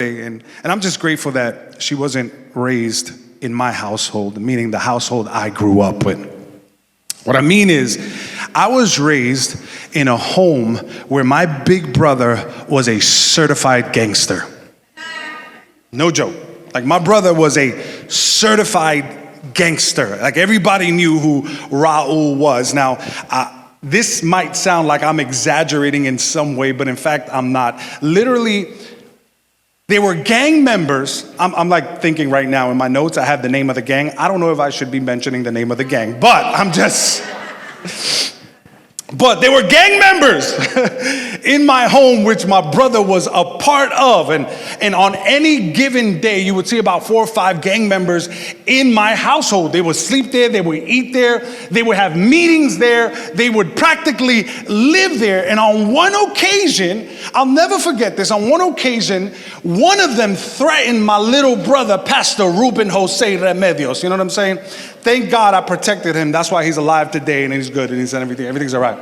And I'm just grateful that she wasn't raised in my household, meaning the household I grew up with. What I mean is, I was raised in a home where my big brother was a certified gangster. No joke. Like, my brother was a certified gangster. Like, everybody knew who Raul was. Now, this might sound like I'm exaggerating in some way, but in fact, I'm not. Literally, they were gang members. I'm like thinking right now in my notes, I have the name of the gang. I don't know if I should be mentioning the name of the gang, but but they were gang members in my home, which my brother was a part of. And on any given day, you would see about 4 or 5 gang members in my household. They would sleep there, they would eat there, they would have meetings there, they would practically live there. And on one occasion, I'll never forget this, on one occasion, one of them threatened my little brother, Pastor Ruben Jose Remedios. You know what I'm saying? Thank God I protected him. That's why he's alive today and he's good and he's everything. Everything's all right.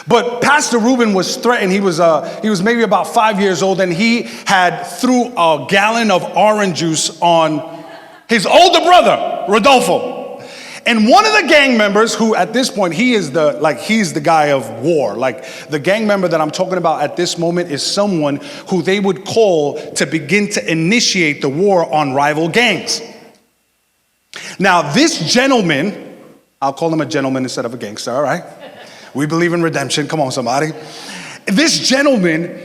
But Pastor Ruben was threatened. He was maybe about 5 years old, and he had threw a gallon of orange juice on his older brother, Rodolfo. And one of the gang members, who at this point, he's the guy of war. Like, the gang member that I'm talking about at this moment is someone who they would call to begin to initiate the war on rival gangs. Now, this gentleman, I'll call him a gentleman instead of a gangster, all right? We believe in redemption. Come on, somebody. This gentleman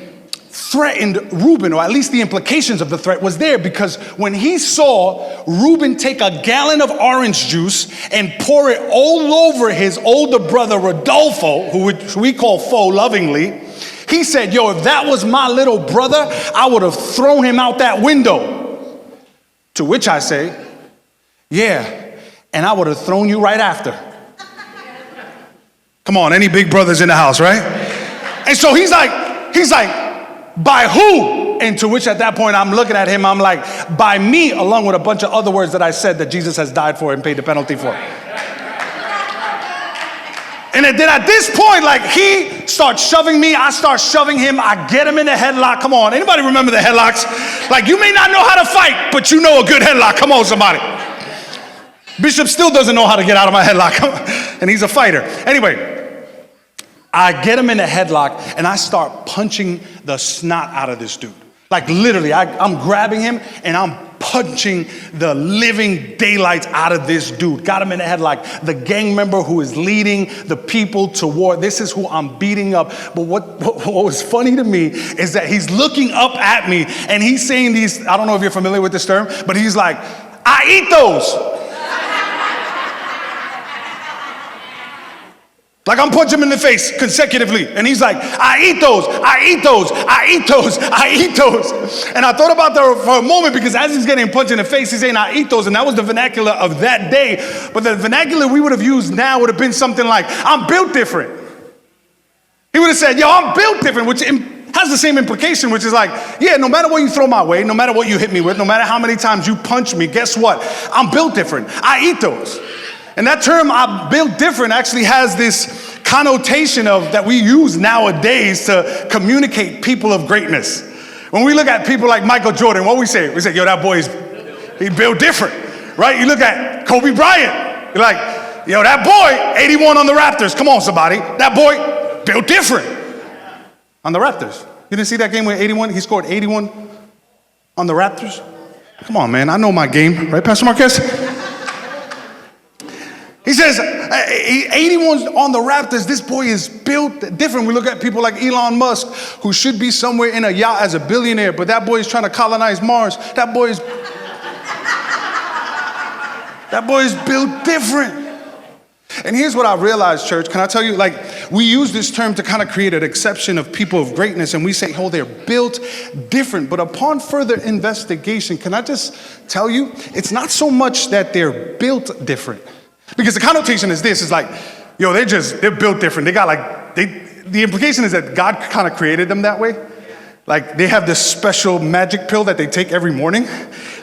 threatened Reuben, or at least the implications of the threat was there, because when he saw Reuben take a gallon of orange juice and pour it all over his older brother, Rodolfo, who we call Fo lovingly, he said, yo, if that was my little brother, I would have thrown him out that window. To which I say, yeah, and I would have thrown you right after. Come on, any big brothers in the house, right? And so he's like, by who? And to which at that point I'm looking at him, I'm like, by me, along with a bunch of other words that I said that Jesus has died for and paid the penalty for. And then at this point, like, he starts shoving me, I start shoving him, I get him in a headlock. Come on, anybody remember the headlocks? Like, you may not know how to fight, but you know a good headlock. Come on, somebody. Bishop still doesn't know how to get out of my headlock, and he's a fighter. Anyway, I get him in a headlock, and I start punching the snot out of this dude. Like, literally, I'm grabbing him, and I'm punching the living daylights out of this dude. Got him in a headlock. The gang member who is leading the people to war, this is who I'm beating up. But what was funny to me is that he's looking up at me, and he's saying these, I don't know if you're familiar with this term, but he's like, I eat those. Like, I'm punching him in the face consecutively. And he's like, I eat those, I eat those, I eat those, I eat those. And I thought about that for a moment, because as he's getting punched in the face, he's saying, I eat those. And that was the vernacular of that day. But the vernacular we would have used now would have been something like, I'm built different. He would have said, yo, I'm built different, which has the same implication, which is like, yeah, no matter what you throw my way, no matter what you hit me with, no matter how many times you punch me, guess what? I'm built different. I eat those. And that term, I'm built different, actually has this connotation of that we use nowadays to communicate people of greatness. When we look at people like Michael Jordan, what we say? We say, yo, that boy's, he built different, right? You look at Kobe Bryant, you're like, yo, that boy, 81 on the Raptors. Come on, somebody. That boy built different on the Raptors. You didn't see that game with 81? He scored 81 on the Raptors? Come on, man. I know my game, right, Pastor Marquez? He says, 81's on the Raptors. This boy is built different. We look at people like Elon Musk, who should be somewhere in a yacht as a billionaire, but that boy is trying to colonize Mars. That boy is built different. And here's what I realized, church. Can I tell you, like, we use this term to kind of create an exception of people of greatness, and we say, oh, they're built different. But upon further investigation, can I just tell you, it's not so much that they're built different. Because the connotation is this, is like, yo, they're built different. They got like, the implication is that God kind of created them that way. Like, they have this special magic pill that they take every morning,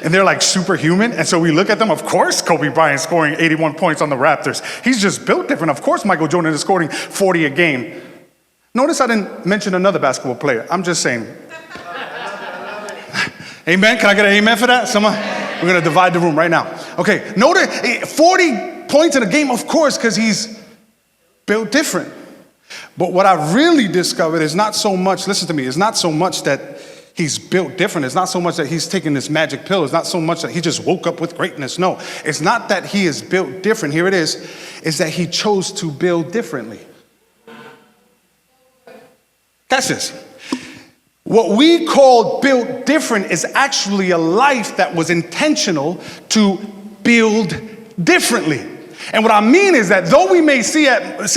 and they're like superhuman. And so we look at them, of course, Kobe Bryant scoring 81 points on the Raptors. He's just built different. Of course, Michael Jordan is scoring 40 a game. Notice I didn't mention another basketball player. I'm just saying. Amen? Can I get an amen for that? Someone? We're going to divide the room right now. Okay, notice 40 points in a game, of course, because he's built different. But what I really discovered is not so much, listen to me, it's not so much that he's built different. It's not so much that he's taken this magic pill. It's not so much that he just woke up with greatness. No, it's not that he is built different. Here it is that he chose to build differently. Catch this. What we call built different is actually a life that was intentional to build differently. And what I mean is that though we may see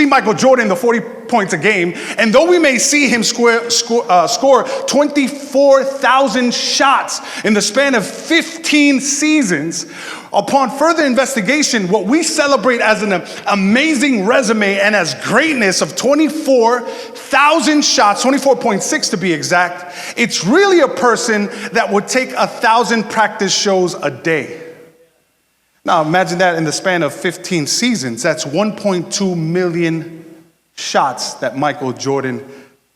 Michael Jordan the 40 points a game, and though we may see him score 24,000 shots in the span of 15 seasons, upon further investigation, what we celebrate as an amazing resume and as greatness of 24,000 shots, 24.6 to be exact, it's really a person that would take 1,000 practice shows a day. Now imagine that in the span of 15 seasons, that's 1.2 million shots that Michael Jordan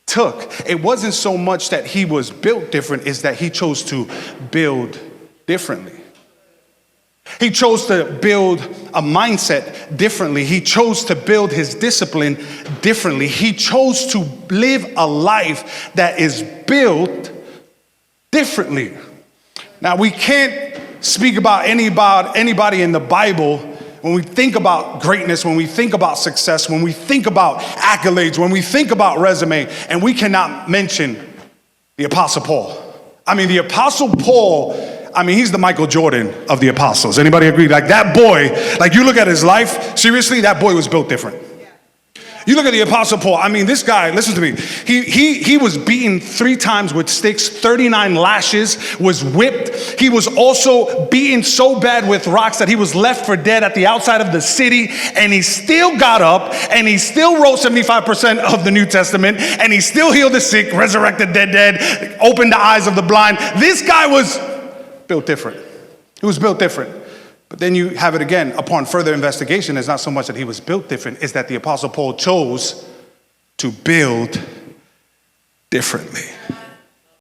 took. It wasn't so much that he was built different, it's that he chose to build differently. He chose to build a mindset differently. He chose to build his discipline differently. He chose to live a life that is built differently. Now we can't speak about anybody in the Bible when we think about greatness, when we think about success, when we think about accolades, when we think about resume, and we cannot mention the Apostle Paul. I mean, the Apostle Paul, he's the Michael Jordan of the apostles. Anybody agree? Like that boy, like you look at his life, seriously, that boy was built different. You look at the Apostle Paul, this guy, listen to me. He was beaten 3 times with sticks, 39 lashes, was whipped. He was also beaten so bad with rocks that he was left for dead at the outside of the city, and he still got up, and he still wrote 75% of the New Testament, and he still healed the sick, resurrected the dead, opened the eyes of the blind. This guy was built different. He was built different. But then you have it again, upon further investigation, it's not so much that he was built different, it's that the Apostle Paul chose to build differently.